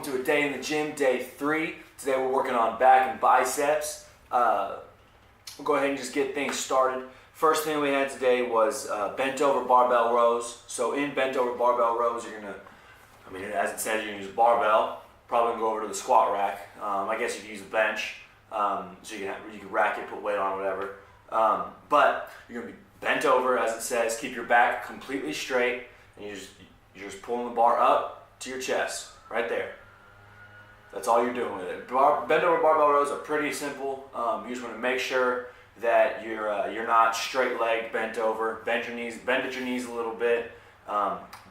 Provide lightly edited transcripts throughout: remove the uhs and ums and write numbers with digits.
to a day in the gym, day 3. Today we're working on back and biceps. We'll go ahead and just get things started. First thing we had today was bent over barbell rows. So in bent over barbell rows, you're gonna, as it says, you're gonna use a barbell. Probably gonna go over to the squat rack. I guess you could use a bench, so you can rack it, put weight on, whatever. But you're gonna be bent over, as it says. Keep your back completely straight, and you're just pulling the bar up to your chest, right there. That's all you're doing with it. Bent over barbell rows are pretty simple. You just want to make sure that you're not straight legged, bent over. Bend at your knees a little bit.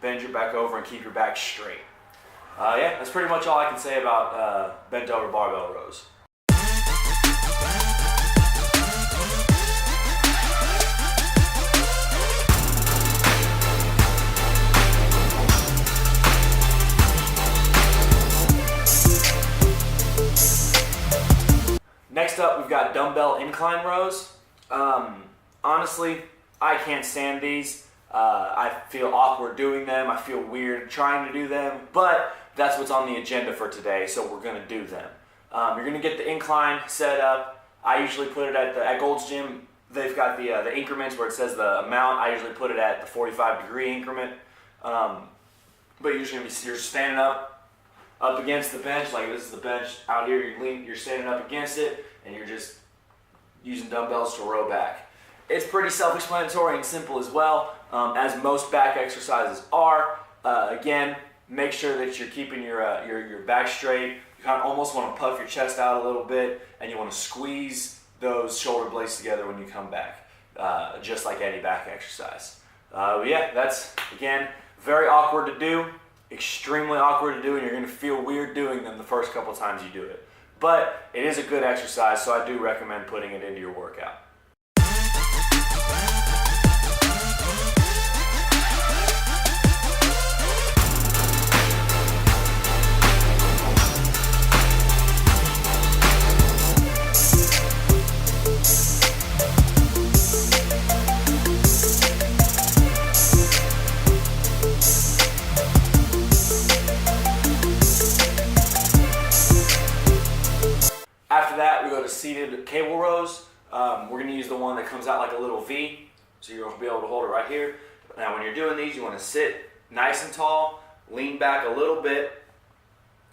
Bend your back over and keep your back straight. Yeah, that's pretty much all I can say about bent over barbell rows. Next up, we've got dumbbell incline rows. Honestly, I can't stand these. I feel awkward doing them. I feel weird trying to do them, but that's what's on the agenda for today, so we're gonna do them. You're gonna get the incline set up. I usually put it at Gold's Gym. They've got the increments where it says the amount. I usually put it at the 45-degree increment. But you're standing up against the bench, like this is the bench out here. You're standing up against it, and you're just using dumbbells to row back. It's pretty self-explanatory and simple as well, as most back exercises are. Again, make sure that you're keeping your back straight. You kind of almost want to puff your chest out a little bit, and you want to squeeze those shoulder blades together when you come back, just like any back exercise. Yeah, that's, again, very awkward to do, extremely awkward to do, and you're going to feel weird doing them the first couple times you do it. But it is a good exercise, so I do recommend putting it into your workout. After that, we go to seated cable rows. We're going to use the one that comes out like a little V, so you're going to be able to hold it right here. Now, when you're doing these, you want to sit nice and tall, lean back a little bit,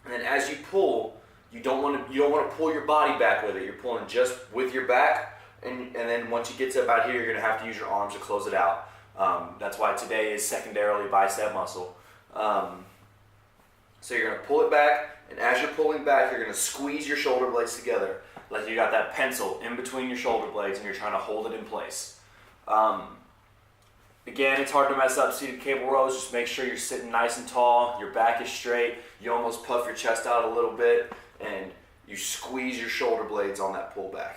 and then as you pull, you don't want to pull your body back with it. You're pulling just with your back, and then once you get to about here, you're going to have to use your arms to close it out. That's why today is secondarily bicep muscle. So you're going to pull it back, and as you're pulling back, you're going to squeeze your shoulder blades together, like you got that pencil in between your shoulder blades, and you're trying to hold it in place. Again, it's hard to mess up seated cable rows. Just make sure you're sitting nice and tall, your back is straight, you almost puff your chest out a little bit, and you squeeze your shoulder blades on that pullback.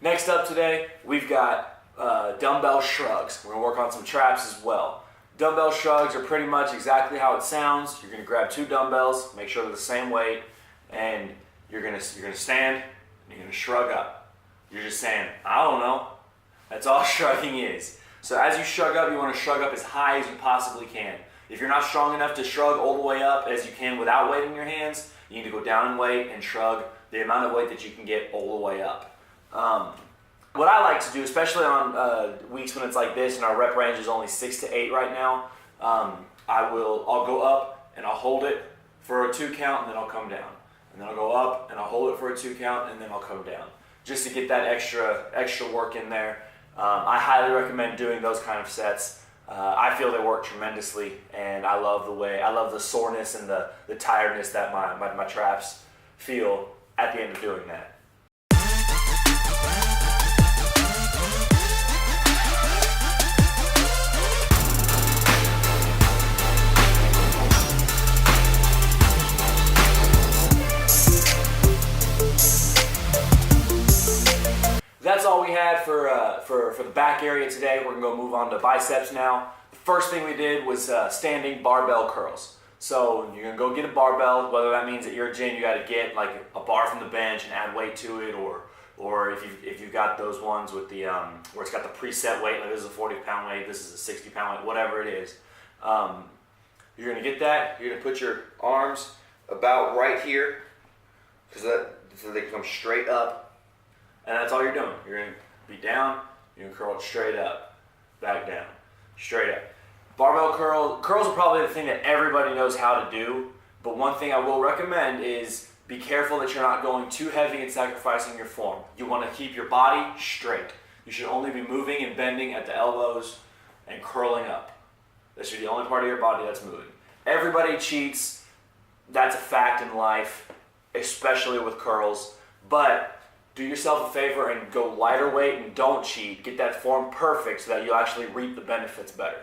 Next up today, we've got dumbbell shrugs. We're going to work on some traps as well. Dumbbell shrugs are pretty much exactly how it sounds. You're going to grab 2 dumbbells, make sure they're the same weight, and you're going to stand and you're going to shrug up. You're just saying, I don't know. That's all shrugging is. So as you shrug up, you want to shrug up as high as you possibly can. If you're not strong enough to shrug all the way up as you can without weight in your hands, you need to go down in weight and shrug the amount of weight that you can get all the way up. What I like to do, especially on weeks when it's like this and our rep range is only 6 to 8 right now, I'll go up and I'll hold it for a 2 count, and then I'll come down. And then I'll go up and I'll hold it for a 2 count, and then I'll come down. Just to get that extra work in there. I highly recommend doing those kind of sets. I feel they work tremendously, and I love the soreness and the tiredness that my traps feel at the end of doing that. for the back area today. We're gonna go move on to biceps now. The first thing we did was standing barbell curls. So you're gonna go get a barbell, whether that means at your gym you gotta get like a bar from the bench and add weight to it, or if you've got those ones with the where it's got the preset weight, like this is a 40-pound weight, this is a 60-pound weight, whatever it is. You're gonna get that. You're gonna put your arms about right here, so they come straight up, and that's all you're doing. You're gonna be down. You're gonna curl it straight up, back down, straight up. Barbell curls are probably the thing that everybody knows how to do, but one thing I will recommend is be careful that you're not going too heavy and sacrificing your form. You want to keep your body straight. You should only be moving and bending at the elbows and curling up. That should be the only part of your body that's moving. Everybody cheats. That's a fact in life, especially with curls. But do yourself a favor and go lighter weight and don't cheat. Get that form perfect so that you actually reap the benefits better.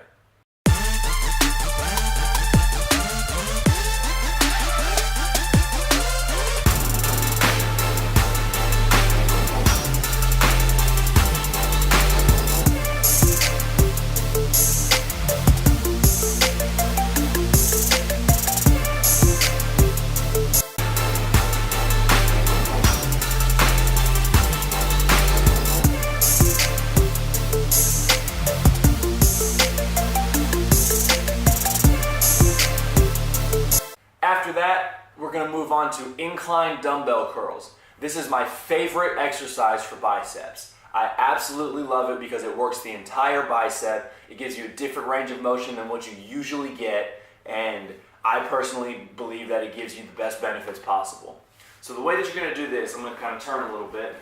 After that, we're going to move on to incline dumbbell curls. This is my favorite exercise for biceps. I absolutely love it because it works the entire bicep. It gives you a different range of motion than what you usually get, and I personally believe that it gives you the best benefits possible. So the way that you're going to do this, I'm going to kind of turn a little bit.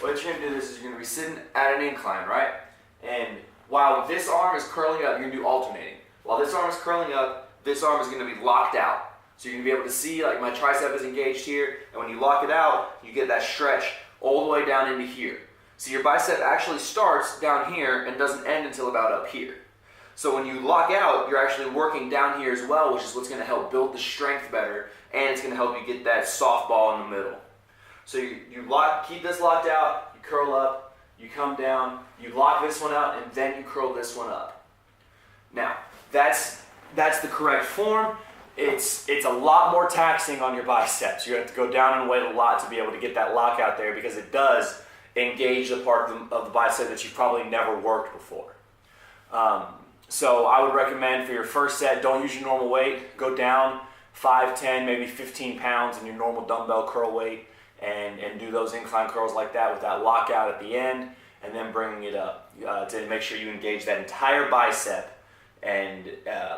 The way that you're going to do this is you're going to be sitting at an incline, right? And while this arm is curling up, you're going to do alternating. While this arm is curling up, this arm is going to be locked out. So you're going to be able to see like my tricep is engaged here, and when you lock it out, you get that stretch all the way down into here. So your bicep actually starts down here and doesn't end until about up here. So when you lock out, you're actually working down here as well, which is what's going to help build the strength better, and it's going to help you get that softball in the middle. So you keep this locked out, you curl up, you come down, you lock this one out, and then you curl this one up. Now, that's the correct form. It's a lot more taxing on your biceps. You have to go down and weight a lot to be able to get that lockout there because it does engage the part of the bicep that you've probably never worked before. So I would recommend for your first set, don't use your normal weight. Go down 5, 10, maybe 15 pounds in your normal dumbbell curl weight and do those incline curls like that with that lockout at the end, and then bringing it up to make sure you engage that entire bicep. And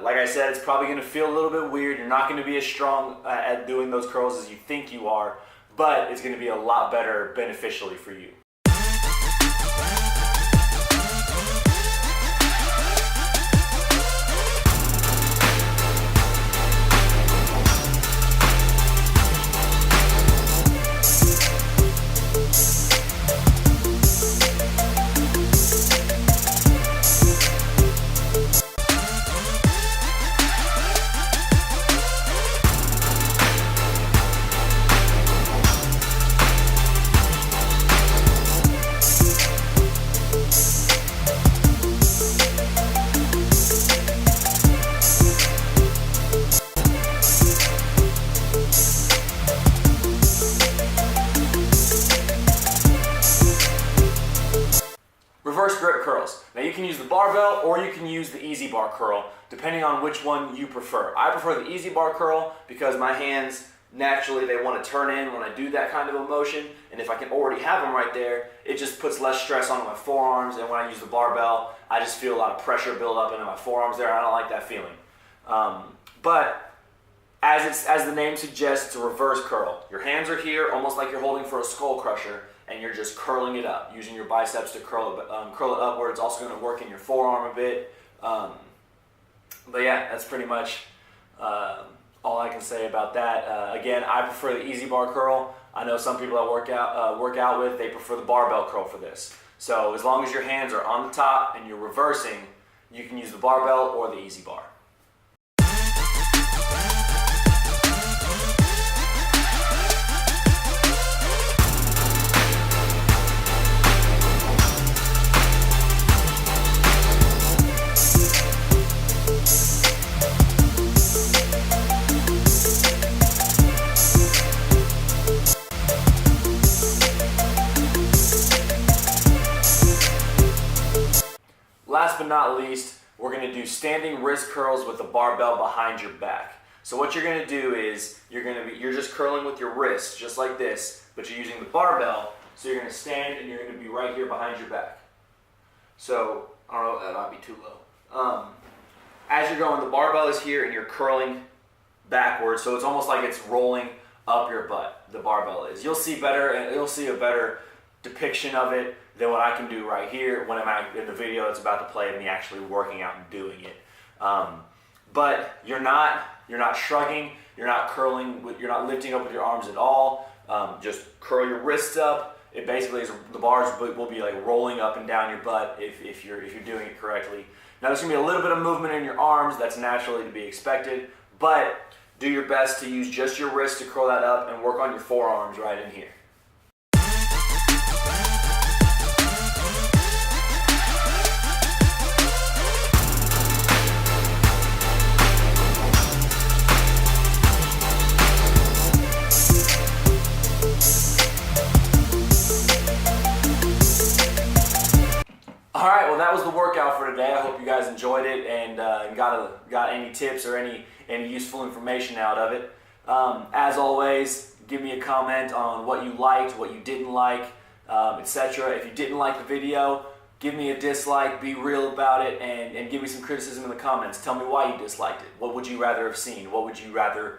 like I said, it's probably going to feel a little bit weird. You're not going to be as strong at doing those curls as you think you are, but it's going to be a lot better beneficially for you. Reverse grip curls. Now you can use the barbell or you can use the easy bar curl, depending on which one you prefer. I prefer the easy bar curl because my hands, naturally, they want to turn in when I do that kind of a motion, and if I can already have them right there, it just puts less stress on my forearms, and when I use the barbell, I just feel a lot of pressure build up into my forearms there. I don't like that feeling. But as the name suggests, it's a reverse curl. Your hands are here, almost like you're holding for a skull crusher, and you're just curling it up, using your biceps to curl it upward. It's also going to work in your forearm a bit. But yeah, that's pretty much all I can say about that. Again, I prefer the easy bar curl. I know some people I work out with, they prefer the barbell curl for this. So as long as your hands are on the top and you're reversing, you can use the barbell or the easy bar. last but not least, we're gonna do standing wrist curls with the barbell behind your back. So what you're gonna do is, you're just curling with your wrists, just like this, but you're using the barbell, so you're gonna stand and you're gonna be right here behind your back. So, I don't know, that might be too low. As you're going, the barbell is here and you're curling backwards, so it's almost like it's rolling up your butt, the barbell is. You'll see a better depiction of it than what I can do right here when I'm in the video that's about to play of me actually working out and doing it. But you're not shrugging, you're not curling, you're not lifting up with your arms at all. Just curl your wrists up. It basically is, the bars will be like rolling up and down your butt if you're doing it correctly. Now there's gonna be a little bit of movement in your arms, that's naturally to be expected, but do your best to use just your wrist to curl that up and work on your forearms right in here. Alright, well that was the workout for today. I hope you guys enjoyed it and got any tips or any useful information out of it. As always, give me a comment on what you liked, what you didn't like, etc. If you didn't like the video, give me a dislike, be real about it, and give me some criticism in the comments. Tell me why you disliked it. What would you rather have seen? What would you rather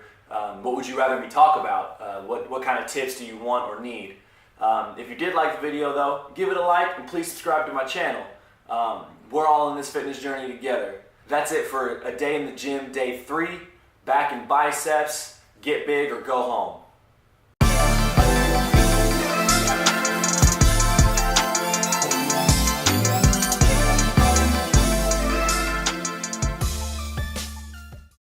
me talk about? What kind of tips do you want or need? If you did like the video though, give it a like and please subscribe to my channel. We're all in this fitness journey together. That's it for a day in the gym, day 3. Back in biceps, get big or go home.